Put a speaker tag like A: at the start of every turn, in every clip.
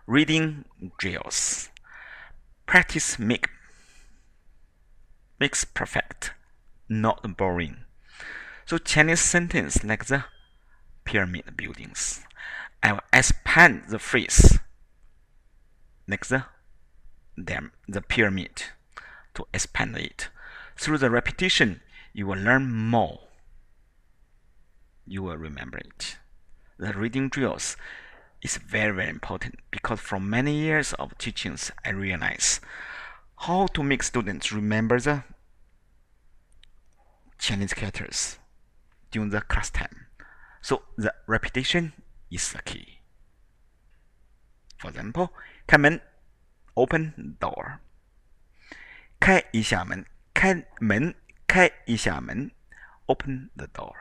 A: Reading drills. Practice makes perfect, not boring. So Chinese sentence like the pyramid buildings. I will expand the phrase like the pyramid to expand it. Through the repetition, you will learn more. You will remember it. The reading drills is very important because from many years of teachings, I realize how to make students remember the Chinese characters during the class time. So the repetition is the key. For example, 开门 open door. 开一下门 开一下门 open the door.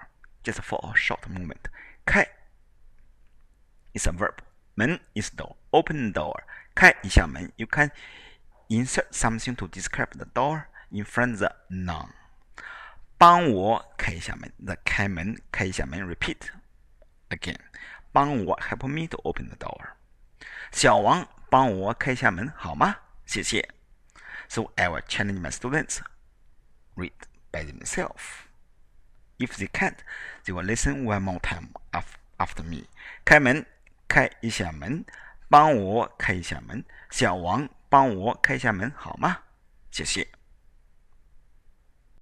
A: Just for a short moment. 开 is a verb. 门 is door. Open door. 开一下门 You can insert something to describe the door in front of the noun. 帮我开一下门 The 开门 repeat again. 帮我 help me to open the door. 小王帮我开一下门好吗？谢谢。So I will challenge my students read by themselves. If they can't, they will listen one more time after me. 开门，开一下门，帮我开一下门。小王帮我开一下门好吗？谢谢。